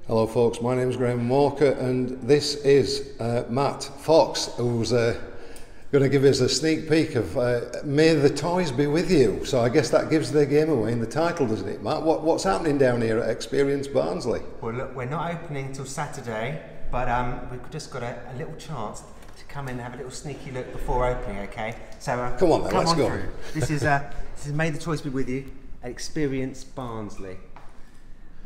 Hello folks, my name is Graham Walker and this is Matt Fox, who's going to give us a sneak peek of May the Toys Be With You. So I guess that gives the game away in the title, doesn't it, Matt? What's happening down here at Experience Barnsley? Well look, we're not opening till Saturday, but we've just got a little chance to come in and have a little sneaky look before opening, okay? So come on then, let's go. Through. This is May the Toys Be With You at Experience Barnsley.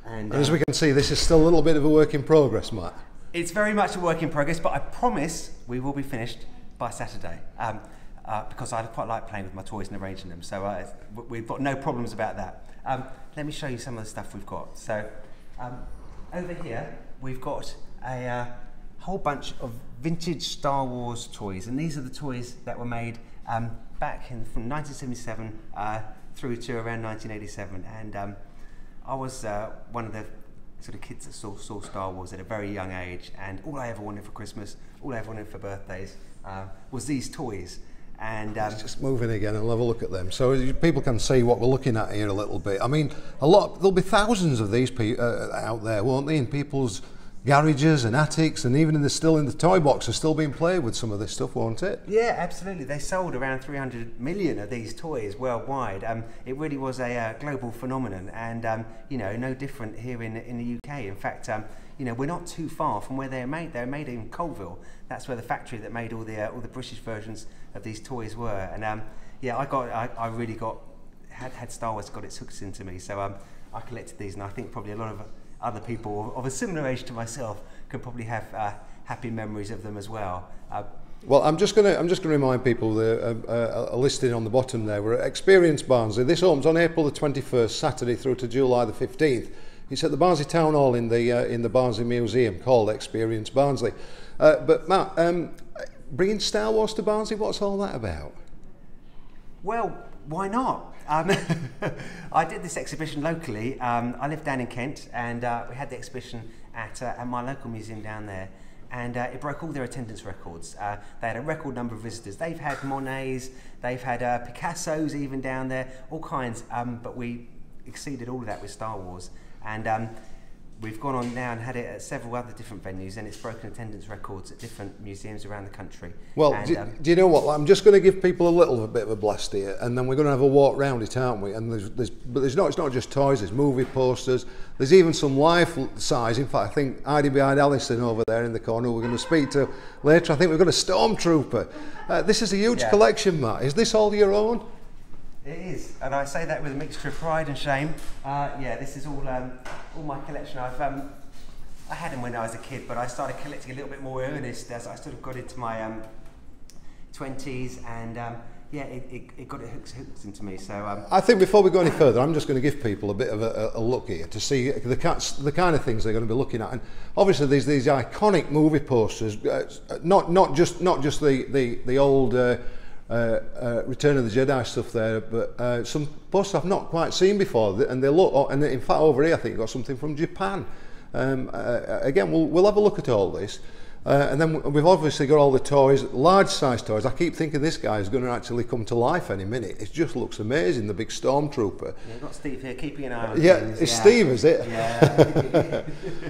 And as we can see, this is still a little bit of a work in progress, Matt. It's very much a work in progress, but I promise we will be finished by Saturday. Because I quite like playing with my toys and arranging them, so we've got no problems about that. Let me show you some of the stuff we've got. So over here we've got a whole bunch of vintage Star Wars toys, and these are the toys that were made back from 1977 through to around 1987, and I was one of the sort of kids that saw Star Wars at a very young age, and all I ever wanted for Christmas, all I ever wanted for birthdays was these toys. And let's just move in again and have a look at them, so people can see what we're looking at here a little bit. I mean, there'll be thousands of these out there, won't they, in people's garages and attics, and even still in the toy box are still being played with some of this stuff, won't it? Yeah, absolutely. They sold around 300 million of these toys worldwide. It really was a global phenomenon, and you know, no different here in the UK. In fact, you know, we're not too far from where they're made. They're made in Colville. That's where the factory that made all the British versions of these toys were. And yeah, I really had Star Wars got its hooks into me. So I collected these, and I think probably a lot of other people of a similar age to myself can probably have happy memories of them as well. Well, I'm just going to remind people a listing on the bottom there. We're at Experience Barnsley. This opens on April the 21st, Saturday through to July the 15th. It's at the Barnsley Town Hall in the Barnsley Museum, called Experience Barnsley. But Matt, bringing Star Wars to Barnsley, what's all that about? Well, why not? I did this exhibition locally. I live down in Kent, and we had the exhibition at my local museum down there, and it broke all their attendance records. They had a record number of visitors. They've had Monets, they've had Picassos even down there, all kinds, but we exceeded all of that with Star Wars. And we've gone on now and had it at several other different venues, and it's broken attendance records at different museums around the country. Well, and, do you know what? I'm just going to give people a little bit of a blast here, and then we're going to have a walk round it, aren't we? And it's not just toys. There's movie posters. There's even some life size. In fact, I think hiding behind Alison over there in the corner, who we're going to speak to later. I think we've got a Stormtrooper. This is a huge collection, Matt. Is this all your own? It is, and I say that with a mixture of pride and shame. Yeah, this is all my collection. I had them when I was a kid, but I started collecting a little bit more earnest as I sort of got into my 20s, and yeah, it got it hooks into me. So I think before we go any further, I'm just going to give people a bit of a look here to see the kind of things they're going to be looking at. And obviously, there's these iconic movie posters, not just the old. Return of the Jedi stuff there, but some posters I've not quite seen before, and they look. And in fact, over here, I think you've got something from Japan. Again, we'll have a look at all this, and then we've obviously got all the toys, large size toys. I keep thinking this guy is going to actually come to life any minute. It just looks amazing, the big Stormtrooper. Yeah, we've got Steve here keeping an eye on things. It's Steve, is it? Yeah.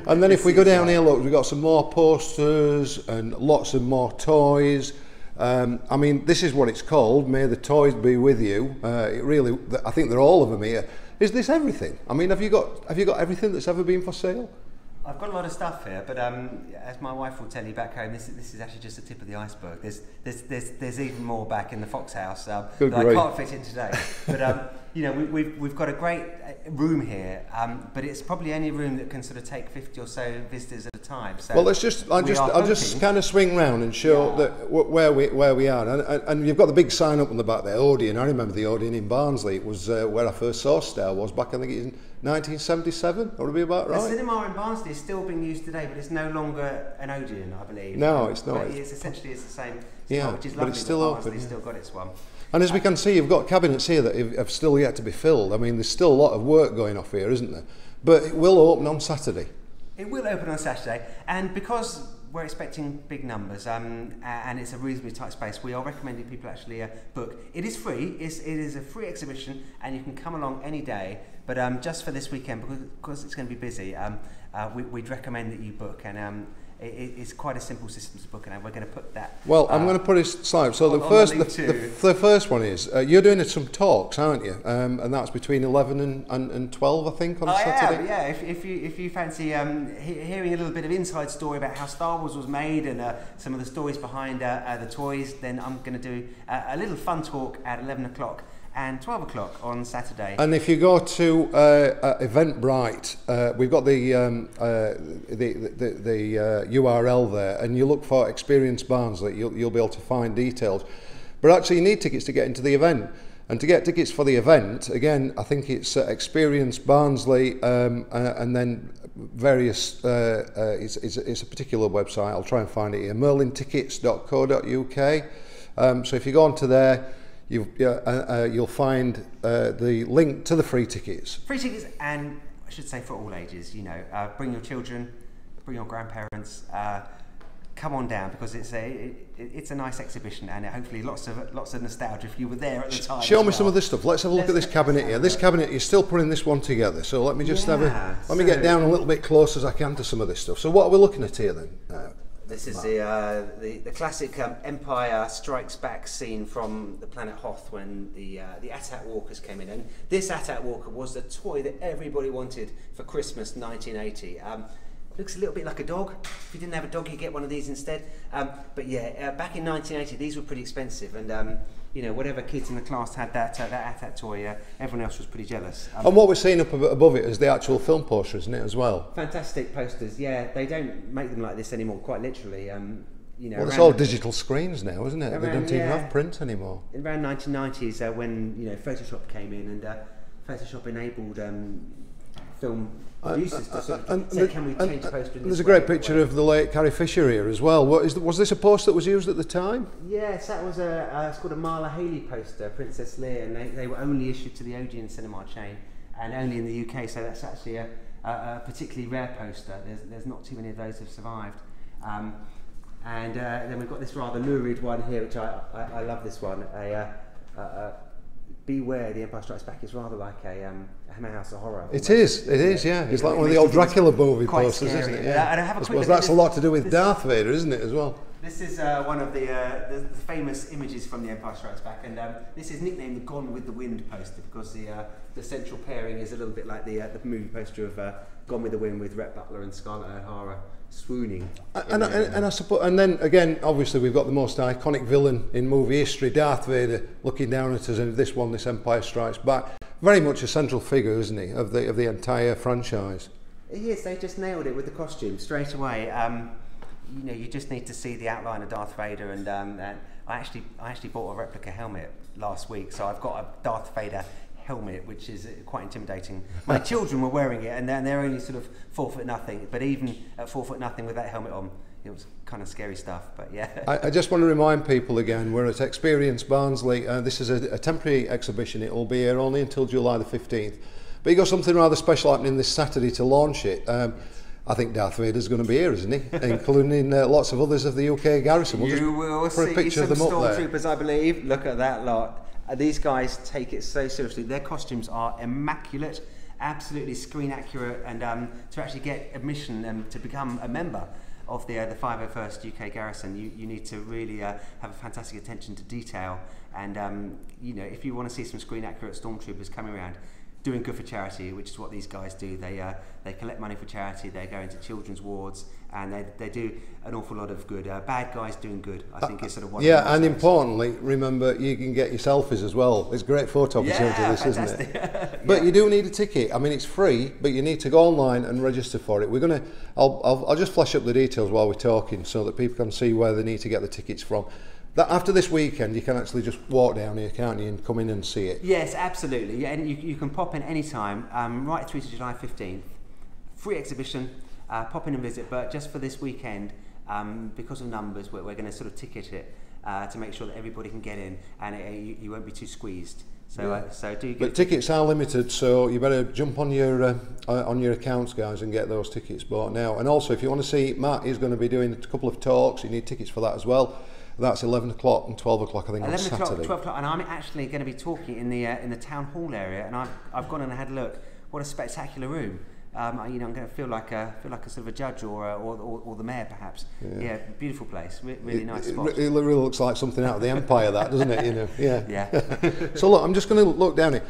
And then if we go down here, look, we've got some more posters and lots of more toys. I mean, this is what it's called, May the Toys Be With You. It really, I think they're all of them here. Is this everything? I mean, have you got everything that's ever been for sale? I've got a lot of stuff here, but as my wife will tell you back home, this is actually just the tip of the iceberg. There's even more back in the Fox house that I can't fit in today. But you know, we've got a great room here, but it's probably any room that can sort of take 50 or so visitors at a time. So well, I'll just kind of swing round and show that where we are, and you've got the big sign up on the back there, Odeon. I remember the Odeon in Barnsley. It was where I first saw Star Wars back, I think it was 1977. Would it be about right? The cinema in Barnsley is still being used today, but it's no longer an Odeon, I believe. No, it's not. But it's essentially the same. Yeah, which is but lovely, it's still open. Barnsley's still got its one. And as we can see, you've got cabinets here that have still yet to be filled. I mean, there's still a lot of work going off here, isn't there? But it will open on Saturday. It will open on Saturday, and because we're expecting big numbers, and it's a reasonably tight space, we are recommending people actually book. It is free. It is a free exhibition, and you can come along any day. But just for this weekend, because it's going to be busy, we'd recommend that you book, and it's quite a simple system to book, and we're going to put that. Well, I'm going to put it slide. So the first one is you're doing some talks, aren't you? And that's between 11 and 12, I think, on Saturday. Yeah. If you fancy hearing a little bit of inside story about how Star Wars was made and some of the stories behind the toys, then I'm going to do a little fun talk at 11 o'clock. And 12 o'clock on Saturday. And if you go to Eventbrite, we've got the URL there, and you look for Experience Barnsley, you'll be able to find details. But actually, you need tickets to get into the event. And to get tickets for the event, again, I think it's Experience Barnsley, and then various. It's a particular website. I'll try and find it here. merlintickets.co.uk. So if you go onto there, you'll find the link to the free tickets. Free tickets, and I should say for all ages. Bring your children, bring your grandparents. Come on down, because it's a nice exhibition, and hopefully lots of nostalgia if you were there at the time. Show me some of this stuff. Let's have a look at this cabinet here. This cabinet, you're still putting this one together. So let me just let me get down a little bit close as I can to some of this stuff. So what are we looking at here then? This is the classic Empire Strikes Back scene from the planet Hoth when the AT-AT Walkers came in, and this AT-AT Walker was the toy that everybody wanted for Christmas 1980. Looks a little bit like a dog. If you didn't have a dog, you get one of these instead. But yeah, back in 1980, these were pretty expensive, and whatever kids in the class had that AT-AT toy, everyone else was pretty jealous. And what we're seeing up above it is the actual film poster, isn't it, as well? Fantastic posters. Yeah, they don't make them like this anymore, quite literally. Well, it's all digital screens now, isn't it? They don't even have print anymore. Around 1990s, when Photoshop came in, and Photoshop enabled film producers to sort of say, can we change the poster? There's a great picture of the late Carrie Fisher here as well. Was this a poster that was used at the time? Yes, that was it's called a Marla Haley poster, Princess Leia, and they were only issued to the Odeon cinema chain, and only in the UK. So that's actually a particularly rare poster. There's not too many of those have survived. And then we've got this rather lurid one here, which I love this one. Beware, The Empire Strikes Back is rather like a Hammer House of Horror. It is, yeah. It's like one of the old Dracula movie posters, isn't it? Yeah. And I suppose that's a lot to do with Darth Vader, isn't it, as well? This is one of the famous images from The Empire Strikes Back, and this is nicknamed the Gone with the Wind poster because the central pairing is a little bit like the movie poster of Gone with the Wind with Rhett Butler and Scarlett O'Hara swooning. And I suppose, and then again, obviously we've got the most iconic villain in movie history, Darth Vader, looking down at us, and this Empire Strikes Back, very much a central figure, isn't he, of the entire franchise? He is. They just nailed it with the costume straight away. You just need to see the outline of Darth Vader, and I actually bought a replica helmet last week, so I've got a Darth Vader helmet, which is quite intimidating. My children were wearing it, and they're only sort of 4'0", but even at 4'0" with that helmet on, it was kind of scary stuff. But yeah. I just want to remind people again, we're at Experience Barnsley. This is a temporary exhibition. It will be here only until July the 15th. But you got something rather special happening this Saturday to launch it. I think Darth Vader's going to be here, isn't he? Including lots of others of the UK garrison. You will see some Stormtroopers, I believe. Look at that lot. These guys take it so seriously. Their costumes are immaculate, absolutely screen accurate, and to actually get admission and to become a member of the 501st UK Garrison, you need to really have a fantastic attention to detail. And if you want to see some screen accurate Stormtroopers coming around, doing good for charity, which is what these guys do. They collect money for charity. They go into children's wards, and they do an awful lot of good. Bad guys doing good, I think, is sort of one. Yeah, and importantly, remember you can get your selfies as well. It's a great photo opportunity, this, fantastic. Isn't it? But you do need a ticket. I mean, it's free, but you need to go online and register for it. I'll just flash up the details while we're talking, so that people can see where they need to get the tickets from. After this weekend, you can actually just walk down here, can't you, and come in and see it? Yes, absolutely. Yeah, and you can pop in any time, right through to July 15th. Free exhibition, pop in and visit, but just for this weekend, because of numbers, we're going to sort of ticket it to make sure that everybody can get in, and you won't be too squeezed. So, But tickets are limited, so you better jump on your accounts, guys, and get those tickets bought now. And also, if you want to see Matt, he's going to be doing a couple of talks. You need tickets for that as well. That's 11 o'clock and 12 o'clock, I think, on Saturday. 11 o'clock, 12 o'clock, and I'm actually going to be talking in the town hall area, and I've gone and had a look. what a spectacular room. You know, I'm going to feel like a sort of a judge or the mayor perhaps. Yeah, beautiful place, really nice spot. It really looks like something out of the Empire, that, doesn't it? You know, yeah. Yeah. So look, I'm just going to look down here.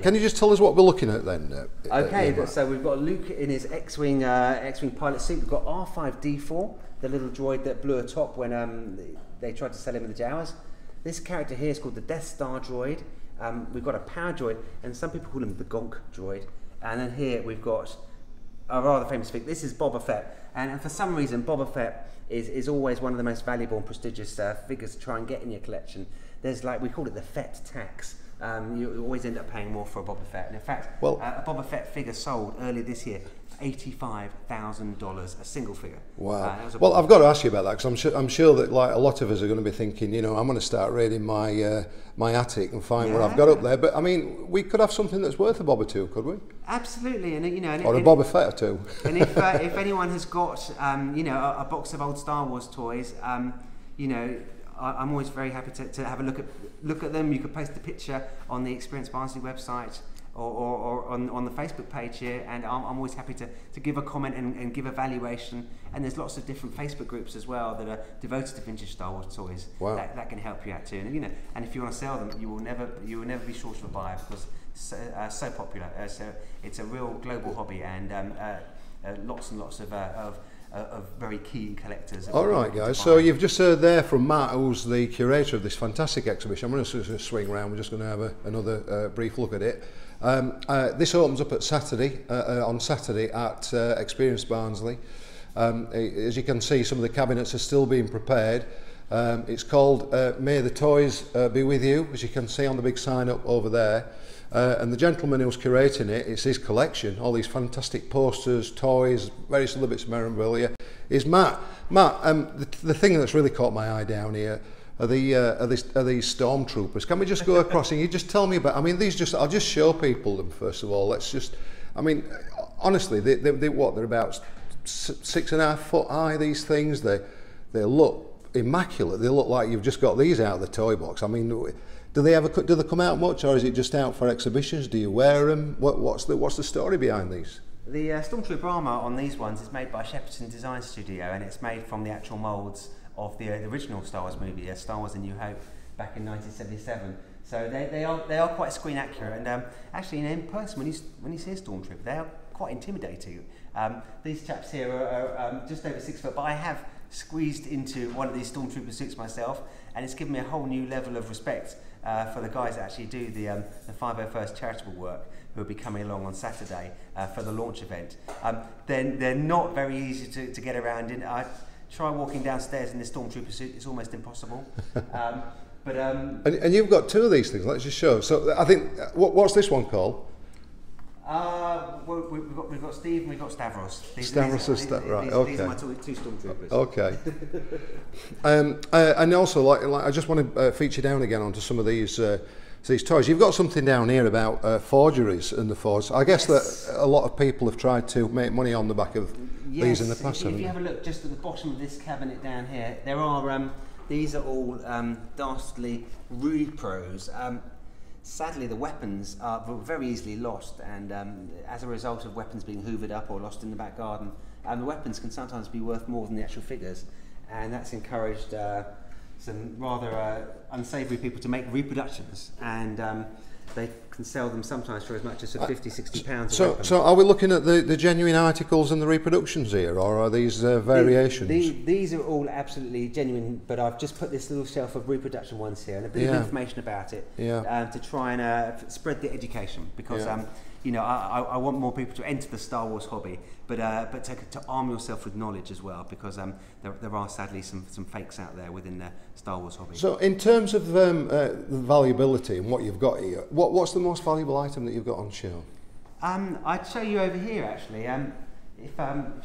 Can you just tell us what we're looking at then? Okay, so we've got Luke in his X-wing pilot suit. We've got R5D4, the little droid that blew a top when they tried to sell him in the Jawas. This character here is called the Death Star droid. We've got a power droid, and some people call him the Gonk droid. And then here we've got a rather famous figure. This is Boba Fett, and for some reason Boba Fett is always one of the most valuable and prestigious figures to try and get in your collection. There's we call it the Fett tax. You always end up paying more for a Boba Fett. And in fact, a Boba Fett figure sold earlier this year, $85,000, a single figure. Wow. Well, I've got to ask you about that, because I'm sure that like a lot of us are going to be thinking, you know, I'm going to start raiding my my attic and find what I've got up there. But I mean, we could have something that's worth a Boba too, could we? Absolutely, and you know, or a Boba Fett too. And if anyone has got you know, a box of old Star Wars toys, you know, I'm always very happy to have a look at them. You could post a picture on the Experience Barnsley website or on the Facebook page here, and I'm always happy to give a comment and give a valuation. And there's lots of different Facebook groups as well that are devoted to vintage Star Wars toys. Wow. that can help you out too. And you know, and if you want to sell them, you will never be short of a buyer, because so popular. So it's a real global hobby, and lots and lots of very keen collectors. All right, guys. So you've just heard there from Matt, who's the curator of this fantastic exhibition. I'm going to swing around. We're just going to have another brief look at it. This opens up at on Saturday at Experience Barnsley. As you can see, some of the cabinets are still being prepared. It's called May the Toys Be With You, as you can see on the big sign up over there. And the gentleman who's curating it, it's his collection, all these fantastic posters, toys, various other bits of memorabilia, is Matt. Matt, the thing that's really caught my eye down here are these Stormtroopers. Can we just go across and you just tell me about, I mean, I'll just show people them first of all. Let's just, I mean, honestly, they're about 6.5 foot high, these things. They look immaculate. They look like you've just got these out of the toy box. I mean, do they come out much, or is it just out for exhibitions? Do you wear them? What's the story behind these? The Stormtrooper armour on these ones is made by Shepperton Design Studio, and it's made from the actual moulds of the original Star Wars movie, Star Wars: A New Hope, back in 1977. So they are quite screen accurate, and actually, in person, when you see a Stormtrooper, they are quite intimidating. These chaps here are just over 6 foot, but I have squeezed into one of these Stormtrooper suits myself, and it's given me a whole new level of respect for the guys that actually do the 501st charitable work, who will be coming along on Saturday for the launch event. They're not very easy to get around in. I try walking downstairs in this Stormtrooper suit; it's almost impossible. And you've got 2 of these things. Let's just show. So I think what's this one called? Well, we've got Steve and we've got Stavros. Right. Okay. These are my 2 Stormtroopers. Okay. And also, like I just want to feature down again onto some of these toys. You've got something down here about forgeries and the force. I guess that a lot of people have tried to make money on the back of these in the past. If you have a look just at the bottom of this cabinet down here, there are these are all dastardly repros. Sadly, the weapons are very easily lost, and as a result of weapons being hoovered up or lost in the back garden, the weapons can sometimes be worth more than the actual figures, and that's encouraged some rather unsavoury people to make reproductions, and they can sell them sometimes for as much as £50–60. So are we looking at the genuine articles and the reproductions here, or are these variations? These are all absolutely genuine, but I've just put this little shelf of reproduction ones here and a bit of information about it to try and spread the education, because you know, I want more people to enter the Star Wars hobby, but to arm yourself with knowledge as well, because there are sadly some fakes out there within the Star Wars hobby. So in terms of the valuability and what you've got here, what's the most valuable item that you've got on show? I'd show you over here actually. If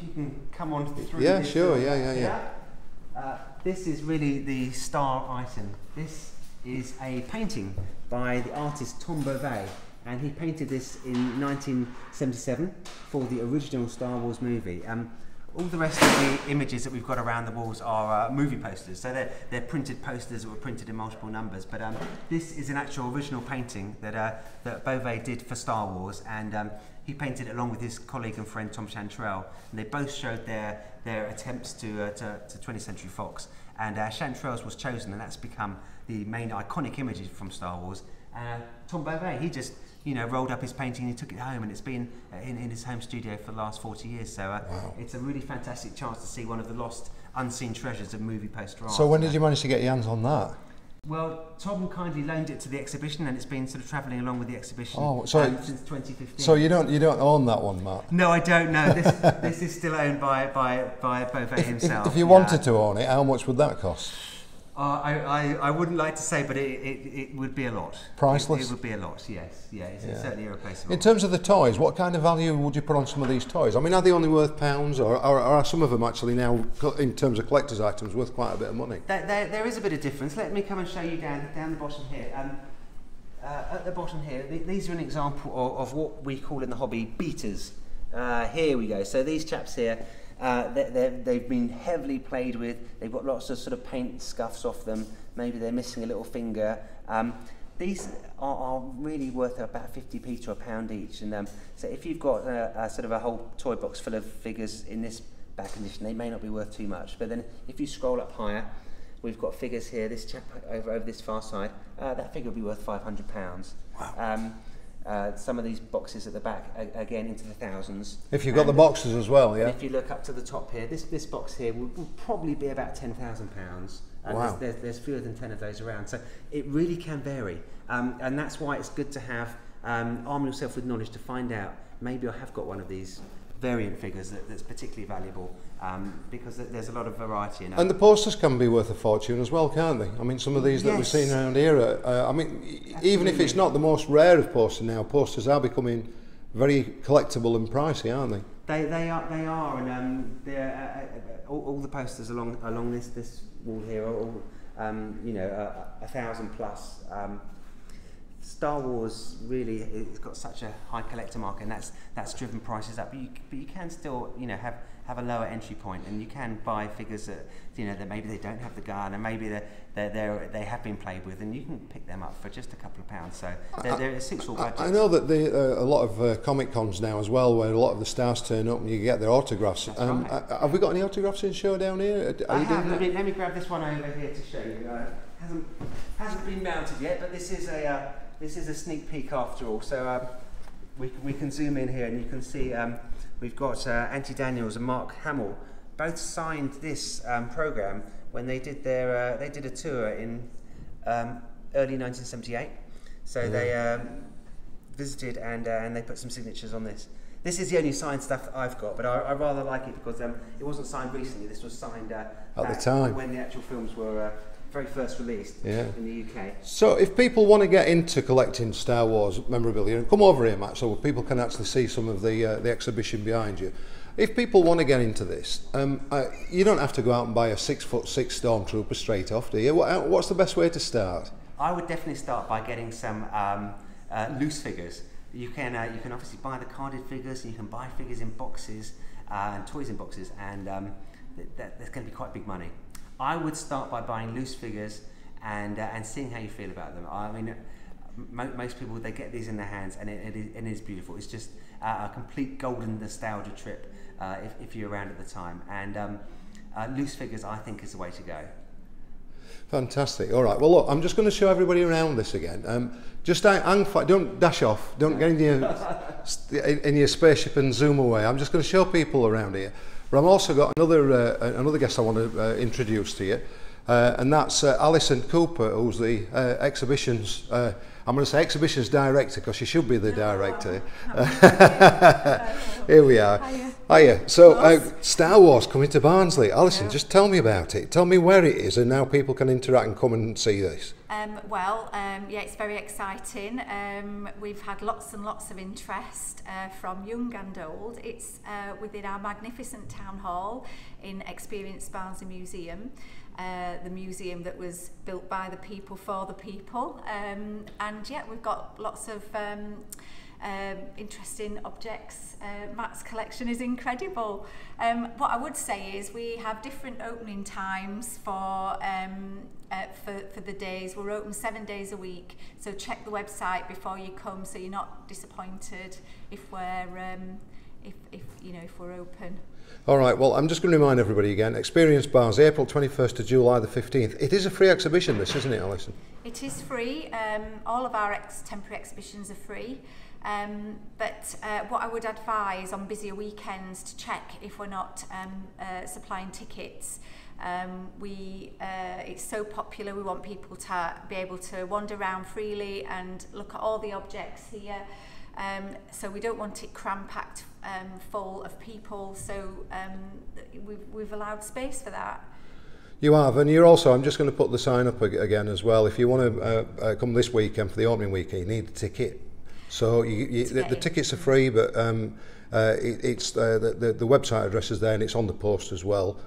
you can come on through. Yeah, this sure. door. Yeah. This is really the star item. This is a painting by the artist Tom Beauvais, and he painted this in 1977 for the original Star Wars movie. All the rest of the images that we've got around the walls are movie posters, so they're printed posters that were printed in multiple numbers, but this is an actual original painting that Beauvais did for Star Wars, and he painted it along with his colleague and friend Tom Chantrell, and they both showed their attempts to 20th Century Fox. And Chantrell's was chosen, and that's become the main iconic image from Star Wars. Tom Beauvais, he just rolled up his painting and he took it home, and it's been in his home studio for the last 40 years. So wow. It's a really fantastic chance to see one of the lost, unseen treasures of movie poster art. So when did you manage to get your hands on that? Well, Tom kindly loaned it to the exhibition, and it's been sort of travelling along with the exhibition since 2015. So you don't own that one, Matt? No, I don't know. This is still owned by Beauvais himself. If you wanted to own it, how much would that cost? I wouldn't like to say, but it would be a lot. Priceless? It would be a lot, yes. Yeah, it's certainly irreplaceable. In terms of the toys, what kind of value would you put on some of these toys? I mean, are they only worth £, or are some of them actually now, in terms of collector's items, worth quite a bit of money? There is a bit of difference. Let me come and show you down the bottom here. At the bottom here, these are an example of what we call in the hobby beaters. Here we go. So these chaps here, they've been heavily played with. They've got lots of sort of paint scuffs off them. Maybe they're missing a little finger. These are really worth about 50p to £1 each. And so if you've got a sort of a whole toy box full of figures in this bad condition, they may not be worth too much. But then if you scroll up higher, we've got figures here. This chap over this far side, that figure will be worth £500. Wow. Some of these boxes at the back, again, into the thousands. If you've got the boxes as well, yeah? If you look up to the top here, this box here will probably be about £10,000. Wow. There's fewer than 10 of those around. So it really can vary. And that's why it's good to have, arm yourself with knowledge to find out, maybe I have got one of these variant figures that's particularly valuable, because there's a lot of variety in it. And the posters can be worth a fortune as well, can't they? I mean, some of these that we've seen around here, I mean, absolutely. Even if it's not the most rare of posters now, posters are becoming very collectible and pricey, aren't they? They are, and all the posters along this wall here are all 1,000 plus. Star Wars really, it's got such a high collector market, and that's driven prices up. But you can still have a lower entry point, and you can buy figures that that maybe they don't have the gun, and maybe they have been played with, and you can pick them up for just a couple of pounds. So they're a suitable budget. I know that a lot of Comic Cons now as well, where a lot of the stars turn up and you get their autographs. Right. Have we got any autographs in show down here? I have. Let me grab this one over here to show you. Hasn't been mounted yet, but this is a sneak peek after all. So we can zoom in here, and you can see we've got Auntie Daniels and Mark Hamill both signed this program when they did a tour in early 1978. So they visited and they put some signatures on this. This is the only signed stuff that I've got, but I rather like it because it wasn't signed recently. This was signed at the time when the actual films were very first released in the UK. So if people want to get into collecting Star Wars memorabilia, and come over here, Matt, so people can actually see some of the exhibition behind you. If people want to get into this, you don't have to go out and buy a 6'6" Stormtrooper straight off, do you? What's the best way to start? I would definitely start by getting some loose figures. You can obviously buy the carded figures, and you can buy figures in boxes and toys in boxes, and that's going to be quite big money. I would start by buying loose figures and seeing how you feel about them. I mean, most people, they get these in their hands, and it is beautiful. It's just a complete golden nostalgia trip if you're around at the time. And loose figures, I think, is the way to go. Fantastic. All right. Well, look, I'm just going to show everybody around this again. Just don't dash off. Don't get in your spaceship and zoom away. I'm just going to show people around here. But I've also got another guest I want to introduce to you, and that's Alison Cooper, who's the exhibitions. I'm going to say exhibitions director because she should be the director. Here we are. Hiya. So Star Wars coming to Barnsley. Alison, just tell me about it. Tell me where it is and how people can interact and come and see this. Yeah, it's very exciting. We've had lots and lots of interest from young and old. It's within our magnificent town hall in Experience Barnsley Museum, the museum that was built by the people for the people. And yeah, we've got lots of interesting objects. Matt's collection is incredible. What I would say is we have different opening times for the days. We're open 7 days a week, so check the website before you come so you're not disappointed if we're if we're open. All right, well, I'm just going to remind everybody again, Experience Barnsley, April 21st to July the 15th. It is a free exhibition, this, isn't it, Alison? It is free. All of our temporary exhibitions are free. But what I would advise on busier weekends to check if we're not supplying tickets. It's so popular, we want people to be able to wander around freely and look at all the objects here. So we don't want it cram-packed full of people, so we've allowed space for that. You have, and you're also, I'm just going to put the sign up again as well, if you want to come this weekend for the opening weekend, you need a ticket. So the tickets are free, but it's the website address is there and it's on the post as well.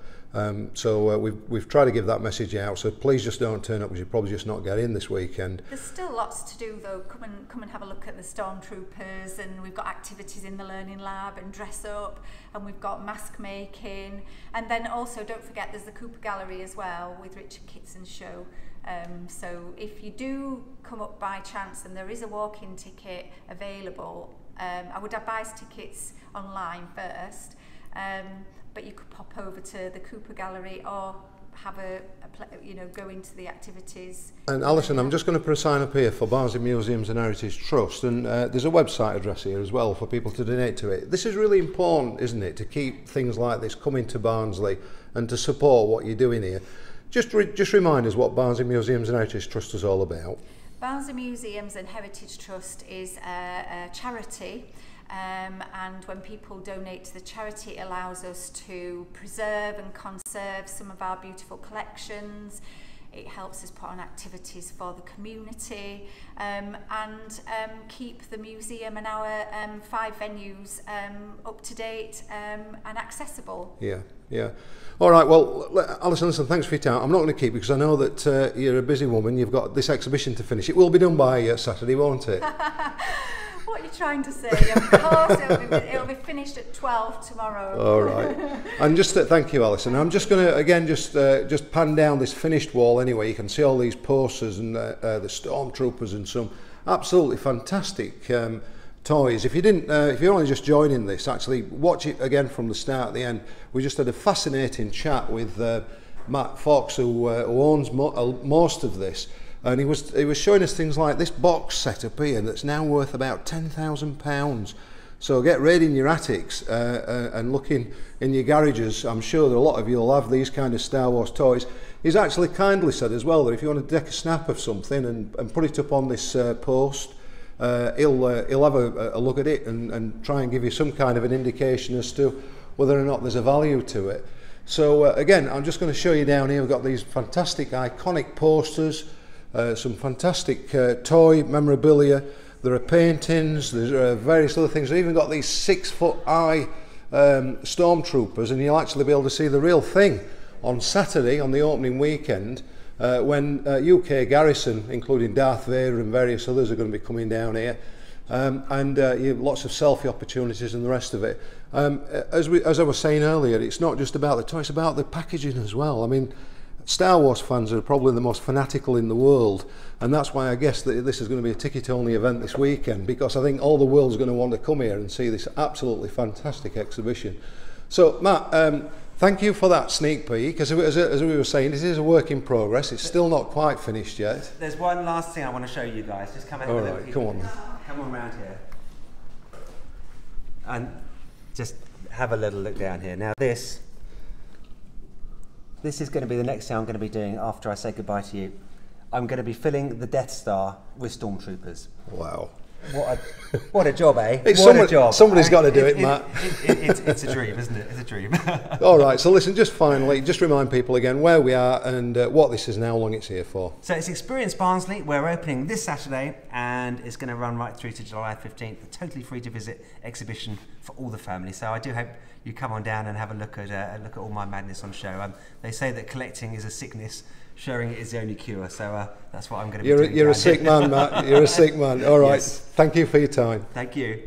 So we've tried to give that message out, so please just don't turn up because you probably just not get in this weekend. There's still lots to do though. Come and have a look at the Stormtroopers, and we've got activities in the Learning Lab and dress up, and we've got mask making, and then also don't forget there's the Cooper Gallery as well with Richard Kitson's show. So if you do come up by chance and there is a walk-in ticket available, I would advise tickets online first. But you could pop over to the Cooper Gallery or have go into the activities. And Alison, I'm just going to put a sign up here for Barnsley Museums and Heritage Trust, and there's a website address here as well for people to donate to it. This is really important, isn't it, to keep things like this coming to Barnsley and to support what you're doing here. Just remind us what Barnsley Museums and Heritage Trust is all about. Barnsley Museums and Heritage Trust is a charity. And when people donate to the charity, it allows us to preserve and conserve some of our beautiful collections. It helps us put on activities for the community and keep the museum and our 5 venues up to date and accessible. Yeah. All right, well, Alison, listen, thanks for your time. I'm not going to keep you because I know that you're a busy woman. You've got this exhibition to finish. It will be done by Saturday, won't it? What are you trying to say? Of course, it'll be finished at 12 tomorrow. All right. And just thank you, Alison. I'm just going to again just pan down this finished wall anyway. You can see all these posters and the Stormtroopers and some absolutely fantastic toys. If you're only just joining this, actually watch it again from the start to the end. We just had a fascinating chat with Matt Fox, who owns most of this. And he was showing us things like this box set up here that's now worth about £10,000. So get raiding your attics and looking in your garages. I'm sure that a lot of you will have these kind of Star Wars toys. He's actually kindly said as well that if you want to take a snap of something and put it up on this post, he'll have a look at it and try and give you some kind of an indication as to whether or not there's a value to it. So again, I'm just going to show you down here. We've got these fantastic iconic posters. Some fantastic toy memorabilia. There are paintings, there's various other things. They've even got these 6-foot high Stormtroopers, and you'll actually be able to see the real thing on Saturday, on the opening weekend, when UK Garrison, including Darth Vader and various others, are going to be coming down here. And you have lots of selfie opportunities and the rest of it. As I was saying earlier, it's not just about the toy, it's about the packaging as well. I mean, Star Wars fans are probably the most fanatical in the world, and that's why I guess that this is going to be a ticket-only event this weekend, because I think all the world's going to want to come here and see this absolutely fantastic exhibition. So, Matt, thank you for that sneak peek. As we were saying, this is a work in progress. It's still not quite finished yet. There's one last thing I want to show you guys. Just come over. All right, come on. Come on around here. And just have a little look down here. Now this is going to be the next thing I'm going to be doing after I say goodbye to you. I'm going to be filling the Death Star with Stormtroopers. Wow. What a job, eh? A job. Somebody's got to do it, Matt. It's a dream, isn't it? It's a dream. All right, so listen, just finally, just remind people again where we are and what this is and how long it's here for. So it's Experience Barnsley. We're opening this Saturday and it's going to run right through to July 15th. A totally free to visit exhibition for all the family. So I do hope you come on down and have a look at all my madness on show. They say that collecting is a sickness, sharing it is the only cure. So that's what I'm going to be doing. You're a sick man, Matt. You're a sick man. All right. Yes. Thank you for your time. Thank you.